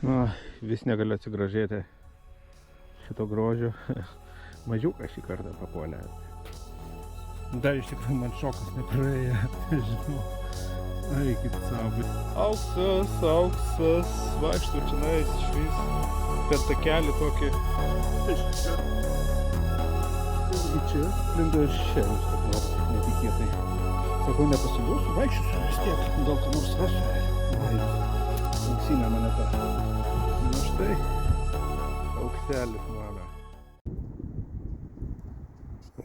Na, vis negaliu atsigražėti šito grožio. Mažiuką šį kartą papuolė. Dar iš tikrųjų man šokas nepraėjo, žinau. Eikit savo. Auksas, auksas, vaikštų čia nais išvis. Per takelį tokį. Ir čia lindo iš čia, netikėtai. Sakau, nepasiduosiu, vaikščiosiu vis tiek, gal ką nors rasiu. Auksinė moneta. Na štai, aukselis mano.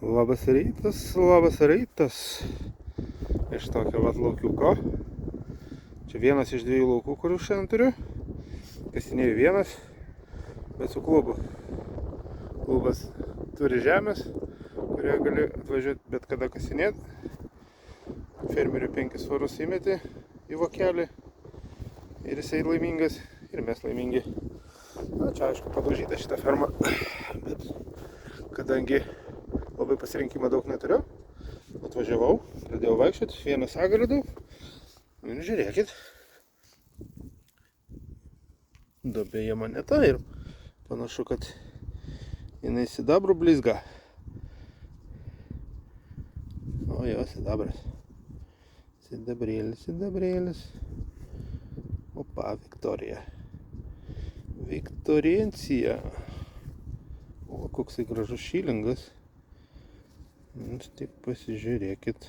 Labas rytas. Iš tokio vat laukiuko. Čia vienas iš 2 laukų, kurių šiandien turiu. Kasinėjau vienas, bet su klubu. Klubas turi žemės, kurioje gali atvažiuoti bet kada kasinėti. Fermerių 5 svarus įmetė į vokelį ir jisai laimingas ir mes laimingi. Na, čia aišku padaužyta šitą fermą, bet kadangi labai pasirinkimą daug neturiu, atvažiavau, pradėjau vaikščioti, vieną sagą radau ir žiūrėkit, duobėje moneta ir panašu, kad jinai sidabru blizga. O jo, sidabras. Sidabrėlis. Opa, Viktorija. Viktorencija. O, koksai gražus šilingas. Taip pasižiūrėkit.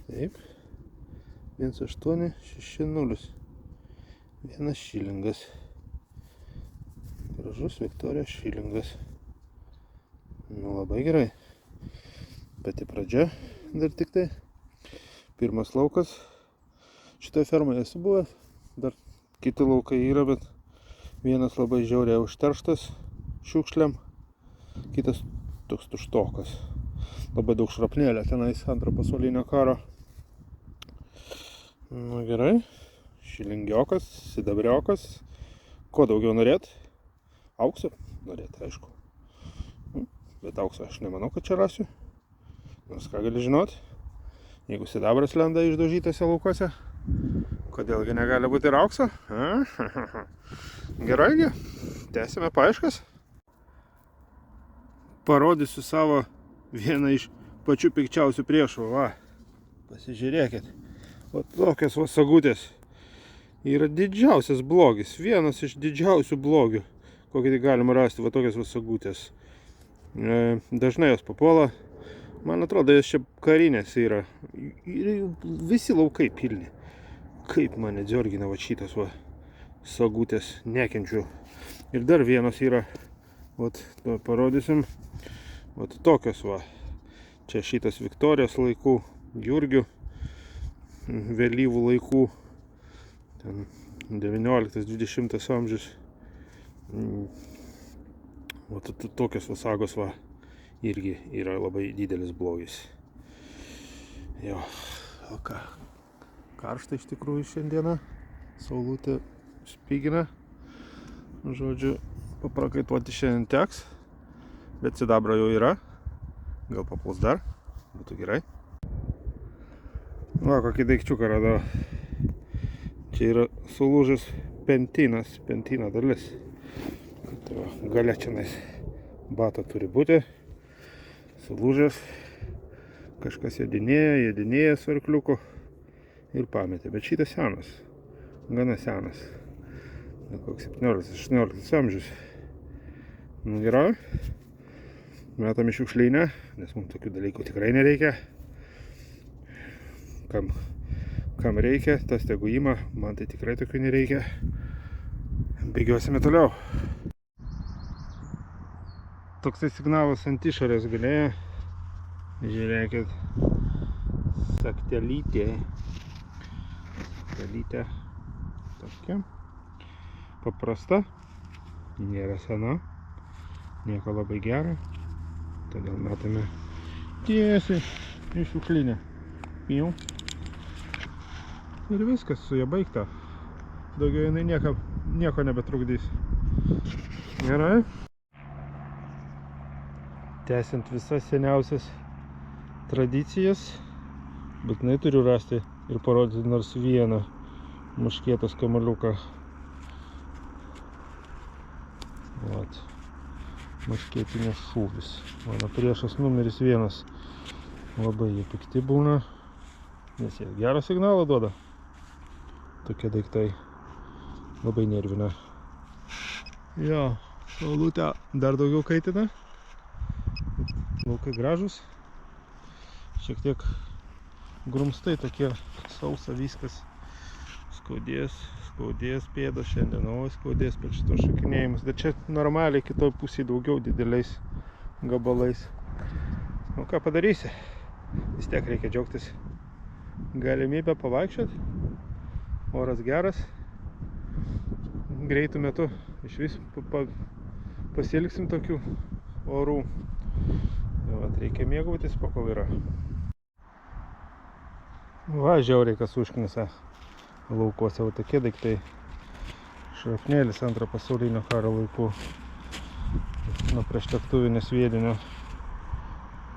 Taip. 1860. Vienas šilingas. Gražus Viktorijos šilingas. Nu, labai gerai. Pati pradžia dar tik tai. Pirmas laukas. Šitoje fermoje esu buvęs. Dar kiti laukai yra, bet vienas labai žiauriai užterštas šiukšliam. Kitas toks tuštokas. Labai daug šrapnėlė tenais antro pasaulinio karo. Nu gerai. Šilingiokas, sidabriokas. Ko daugiau norėt? Aukso norėt, aišku. Bet aukso aš nemanau, kad čia rasiu. Nors ką gali žinot? Jeigu sidabras lenda išdaužytose laukose, kodėlgi negali būti ir aukso? Gerai, tęsime paieškas. Parodysiu savo vieną iš pačių pikčiausių priešų. Va, pasižiūrėkit. O tokios va sagutės yra didžiausias blogis. Vienas iš didžiausių blogių, kokį tai galima rasti, va tokios va sagutės. Dažnai jos papuola. Man atrodo, jos čia karinės yra. Ir visi laukai pilni. Kaip mane dziorgina va šitas va sagutės, nekenčiu. Ir dar vienas yra, vat parodysim, vat tokios va. Čia šitas Viktorijos laikų, Jurgių, vėlyvų laikų, ten 19-20 amžius. Vat tokios va sagos va. Irgi yra labai didelis blogis. Jo, o ką? Karšta iš tikrųjų šiandieną. Saulutė spigina. Žodžiu, paprakaituoti šiandien teks. Bet sidabro jau yra. Gal papuls dar. Būtų gerai. Va, kokį daikčiuką radau. Čia yra sulūžęs pentina dalis. Gale čianais bata turi būti. Sulūžęs, kažkas jėdinėja su arkliuku ir pametė, bet šitas senas, gana senas, koks 17-18 amžius. Nu gerai, metam į šiukšlynę, nes mums tokių dalykų tikrai nereikia. Kam reikia, tas tegu ima, man tai tikrai tokių nereikia. Bėgiosime toliau. Toksai signalas ant išorės galėjo. Žiūrėkit. Saktelytė. Tokia. Paprasta. Nėra sena. Nieko labai gero. Todėl metame tiesiai į šiukšlynę. Jau. Ir viskas, su ja baigta. Daugiau jinai nieko nebetrukdys. Gerai. Tęsiant visas seniausias tradicijas, būtinai turiu rasti ir parodyti nors vieną muškietos kamaliuką. Vat. Maškėtinis šūvis. Mano priešas numeris 1. Labai jie pikti būna, nes jie gerą signalą duoda. Tokie daiktai labai nervina. Jo, saulutę dar daugiau kaitina. Laukai gražus. Šiek tiek grumstai tokie, sausa viskas. Skaudės pėdos šiandien, skaudės per šitos šakinėjimus. Bet čia normaliai kitoj pusėje daugiau dideliais gabalais. Nu ką padarysi? Vis tiek reikia džiaugtis galimybę pavaikščioti. Oras geras. Greitų metu iš vis pasiilgsim tokių orų. Vat, reikia mėgautis, pakol yra. Va, žiauriai kas užknisa laukuose. Va tokie daiktai. Šrapnėlis antro pasaulinio karo laikų. Nuo priešlėktuvinio sviedinio.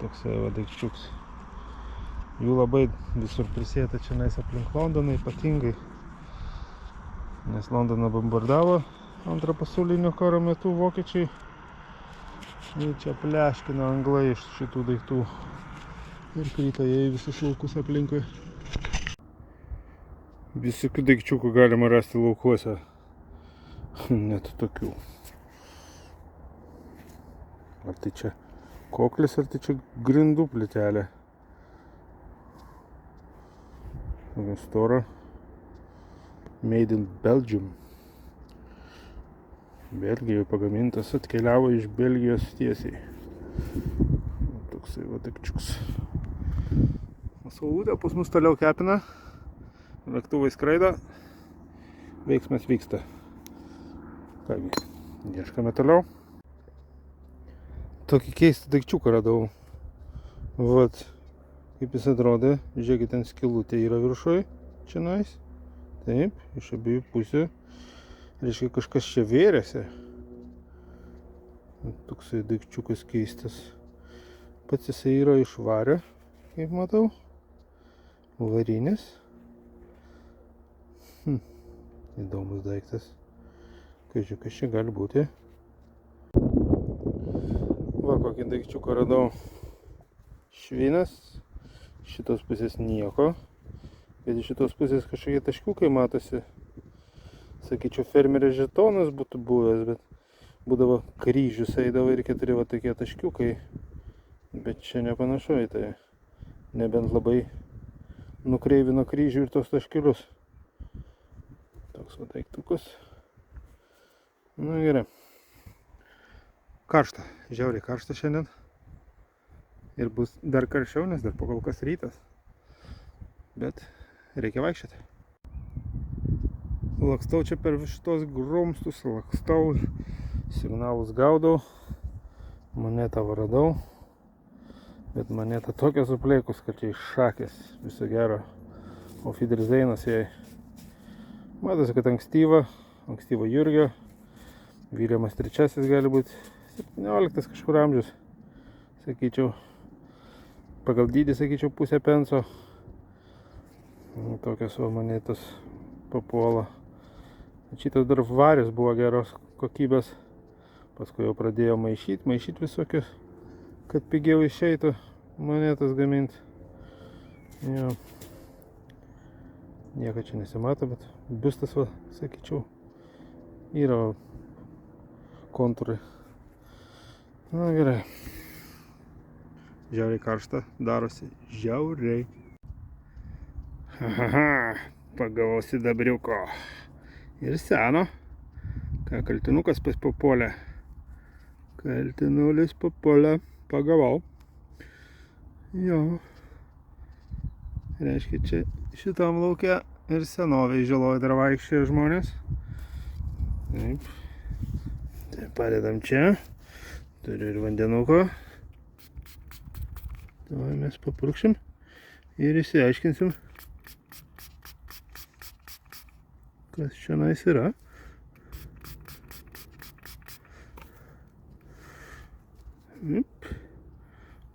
Toksai va daikčiuks. Jų labai visur prisėta čia nais aplink Londoną ypatingai. Nes Londoną bombardavo antro pasaulinio karo metu vokiečiai. Ir čia pleškino anglai iš šitų daiktų. Ir krito jie į visus laukus aplinkui. Visokių daikčiukų galima rasti laukuose. Net tokių. Ar tai čia koklis, ar tai čia grindų plytelė. Tokia stora. Made in Belgium. Belgijoje pagamintas, atkeliavo iš Belgijos tiesiai. Toksai va daikčiuks. Saulutė pas mus toliau kepina. Lėktuvai skraido. Veiksmas vyksta. Kągi, ieškame toliau. Tokį keistą daikčiuką radau. Vat, kaip jis atrodė. Žiūrėkit, ten skylutė yra viršui. Čia nais. Taip, iš abiejų pusių. Reiškia, kažkas čia vėrėsi. Toksai daikčiukas keistas. Pats jisai yra iš vario, kaip matau. Varinis. Įdomus daiktas. Kažkai, kas čia gali būti. Va, kokį daikčiuką radau. Švinas. Šitos pusės nieko. Bet iš šitos pusės kažkokie taškiukai matosi. Sakyčiau, fermerio žetonas būtų buvęs, bet būdavo kryžius eidavo ir 4 va tokie taškiukai. Bet čia nepanašu į tai. Nebent labai nukreivino kryžių ir tos taškelius. Toks va daiktukas. Nu gerai. Karšta. Žiauriai karšta šiandien. Ir bus dar karščiau, nes dar pakol kas rytas. Bet reikia vaikščioti. Lakstau čia per šitos grumstus, lakstau, signalus gaudau, monetą radau, bet moneta tokia supleikus, kad čia iš šakės, viso gero, o Fiderzeinas jai. Matosi, kad ankstyvo Jurgio, Viljamas III gali būti 17 kažkur amžius, sakyčiau, pagal dydį, sakyčiau, pusę penso, tokios va monetos papuola. Šitas dar varis buvo geros kokybės, paskui jau pradėjo maišyti visokius, kad pigiau išeitų monetas gaminti. Jo. Nieko čia nesimato, bet biustas, va, sakyčiau, yra kontūrai. Na gerai. Žiauriai karšta, darosi žiauriai. Pagavau sidabriuko. Ir seno. Ką, kaltinukas papuolė. Kaltinulis papuolė. Pagavau. Jo. Reiškia, čia šitam lauke ir senoviai žaloja dar vaikščioja žmonės. Taip. Tai padedam čia. Turiu ir vandenuko. Tai mes papurkšim. Ir išsiaiškinsim, kas čia nais yra.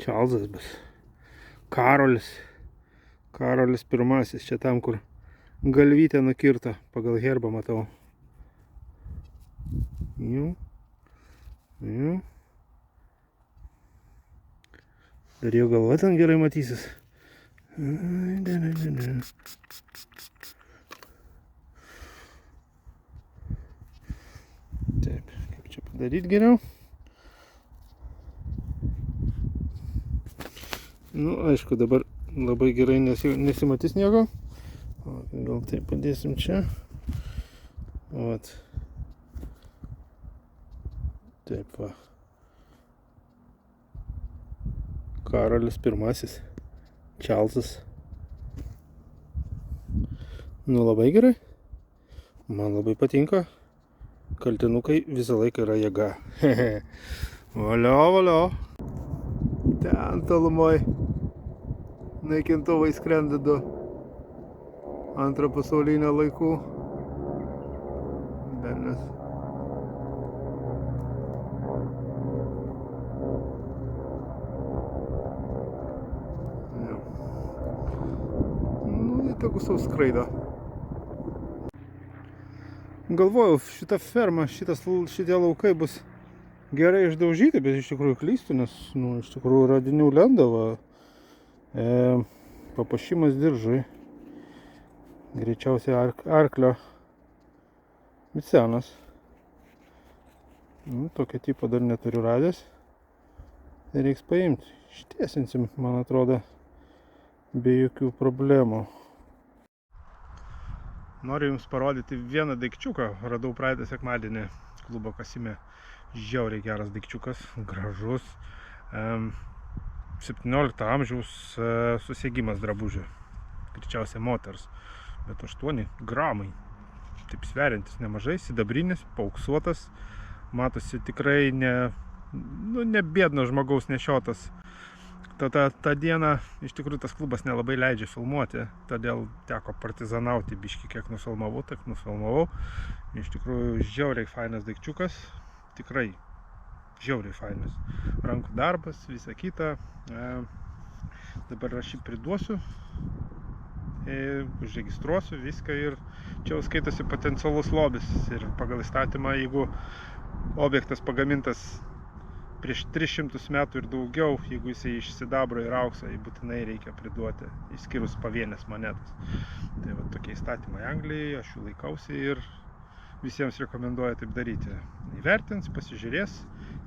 Čarlzas bus. Karolis I. Čia tam, kur galvytę nukirto. Pagal herbą matau. Jau. Jo. Dar jo galva ten gerai matysis. Taip, kaip čia padaryti geriau? Nu, aišku, dabar labai gerai nesimatys nieko. O, gal taip padėsim čia. Vat. Taip va. Karolis pirmasis. Čarlzas. Nu, labai gerai. Man labai patinka. Kaltinukai visą laiką yra jėga. Valio, valio. Ten tolumoj naikintuvai skrenda du antro pasaulinio laikų. Belnes. Nu, tegu sau skraido. Galvojau, šita ferma, šitie laukai bus gerai išdaužyti, bet iš tikrųjų klystu, nes iš tikrųjų radinių lenda, va. Papuošimas diržui. Greičiausiai arklio. Bet senas. Tokio tipo dar neturiu radęs. Tai reiks paimti. Ištiesinsim, man atrodo, be jokių problemų. Noriu jums parodyti vieną daikčiuką. Radau praeitą sekmadienį klubo kasime. Žiauriai geras daikčiukas, gražus. 17 amžiaus susiegimas drabužių. Greičiausiai moters. Bet 8 gramai. Taip sveriantis nemažai, sidabrinis, paauksuotas. Matosi tikrai ne biedno žmogaus nešiotas. Ta diena iš tikrųjų tas klubas nelabai leidžia filmuoti, todėl teko partizanauti biškį, kiek nufilmavau, tak nufilmavau. Iš tikrųjų žiauriai fainas daikčiukas, tikrai žiauriai fainas. Rankų darbas, visa kita. Dabar aš jį priduosiu, užregistruosiu viską ir čia jau skaitosi potencialus lobis. Ir pagal įstatymą, jeigu objektas pagamintas prieš 300 metų ir daugiau, jeigu jisai iš sidabro ir aukso, jį būtinai reikia priduoti, išskyrus pavienės monetas. Tai va tokie įstatymai Anglijoje, aš jų laikausi ir visiems rekomenduoju taip daryti. Įvertins, pasižiūrės,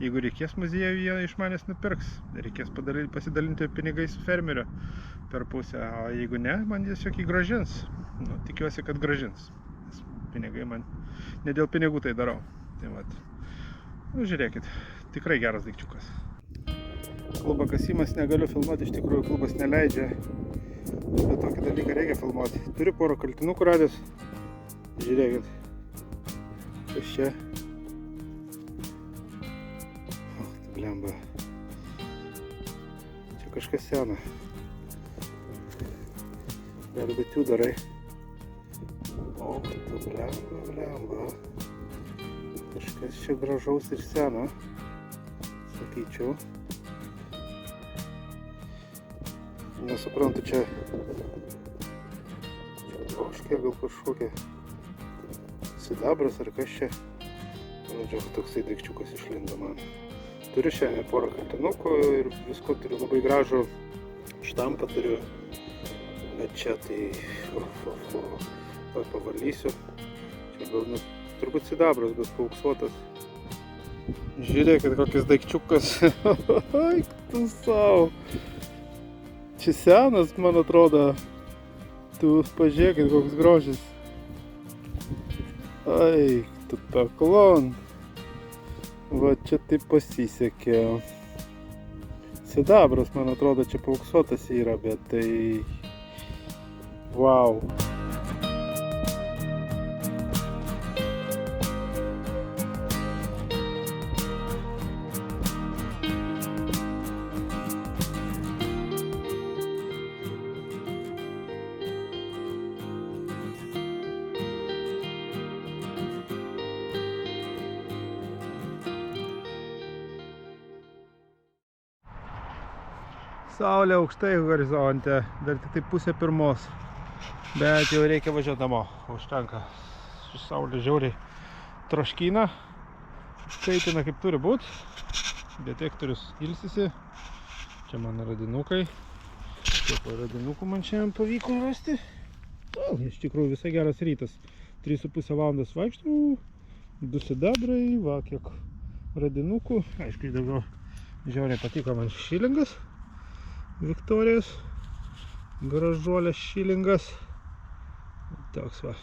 jeigu reikės muziejų, jie iš manęs nupirks, reikės pasidalinti pinigais su fermeriu per pusę, o jeigu ne, man tiesiog įgrąžins. Nu, tikiuosi, kad grąžins, nes pinigai man, ne dėl pinigų tai darau. Tai va, nu, žiūrėkit. Tikrai geras daikčiukas. Klubo kasimas negaliu filmuoti, iš tikrųjų klubas neleidžia. Bet tokį dalyką reikia filmuoti. Turiu porą kaltinukų radęs. Žiūrėkit. Kas čia? Tai blemba. Čia kažkas sena. Gali būti Tudorai. O, tai blemba. Kažkas čia gražaus ir seno. Sakyčiau. Nesuprantu, čia oškė gal kažkokia sidabras ar kas čia. Žodžiu, toksai daikčiukas išlindo man. Turiu šiandien porą kaltinukų ir visko turiu labai gražų štampą turiu. Bet čia tai pavalysiu. Čia gal turbūt sidabras bus paauksuotas. Žiūrėkit, kokis daikčiukas. Ai, tu savo. Čia senas, man atrodo. Tu pažiūrėkit, koks grožis. Ai, tu peklon. Va, čia taip pasisekė. Sidabras, man atrodo, čia paauksuotas yra, bet tai... Wow. Saulė aukštai horizonte, dar tik pusė pirmos, bet jau reikia važiuoti namo, užtenka. Saulė žiauriai troškina, kaitina kaip turi būt. Detektorius ilsisi. Čia mano radinukai. Kiek radinukų man šiandien pavyko rasti. Iš tikrųjų visai geras rytas. 3,5 valandos vaikštau. 2 sidabrai, va kiek radinukų. Aišku, daugiau žiauriai patiko man šilingas. Viktorijos. Gražuolės šilingas. Toks va.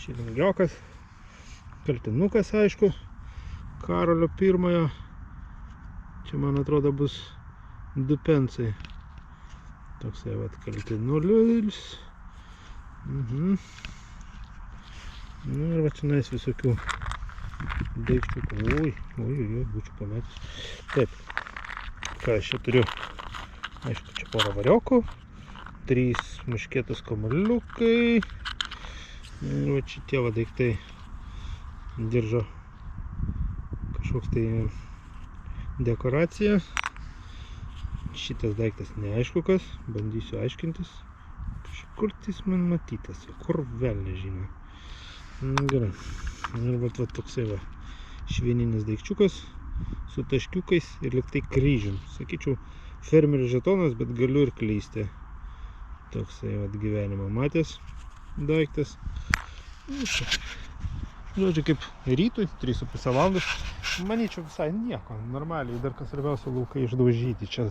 Šilingiokas. Kaltinukas, aišku. Karolio pirmojo. Čia, man atrodo, bus 2 pensai. Toksai vat kaltinulis. Nu ir va čia nais visokių daikčiukų. Oi, būčiau pametęs. Taip. Ką aš čia turiu? Aišku, čia porą variokų. 3 muškėtos kamuoliukai. Ir va šitie va daiktai diržo kažkoks tai dekoracija. Šitas daiktas neaišku kas, bandysiu aiškintis. Kur jis man matytas, kur vėl nežino. Gerai. Ir va toksai va švieninis daikčiukas su taškiukais ir liktai kryžium. Sakyčiau, fermerio žetonas, bet galiu ir klysti. Toksai va gyvenimo matęs daiktas. Žodžiu, kaip rytui, 3,5 valandos. Manyčiau visai nieko, normaliai, dar kas svarbiausia laukai išdaužyti. Čia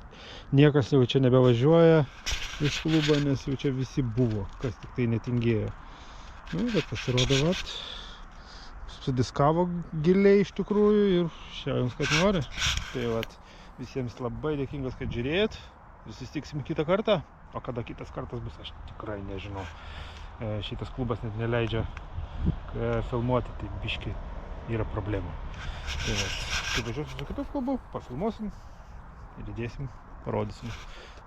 niekas jau čia nebevažiuoja iš klubo, nes jau čia visi buvo, kas tik tai netingėjo. Nu, bet pasirodo, vat, sudiskavo giliai iš tikrųjų ir šiandien, kad nori. Tai vat, visiems labai dėkingas, kad žiūrėjot ir susitiksim kitą kartą. O kada kitas kartas bus, aš tikrai nežinau. Šitas klubas net neleidžia filmuoti, tai biški yra problemų. Tai va, kai važiuosiu su kitu klubu, pafilmuosim ir įdėsim, parodysim.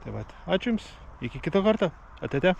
Tai va, ačiū Jums, iki kito karto, atete.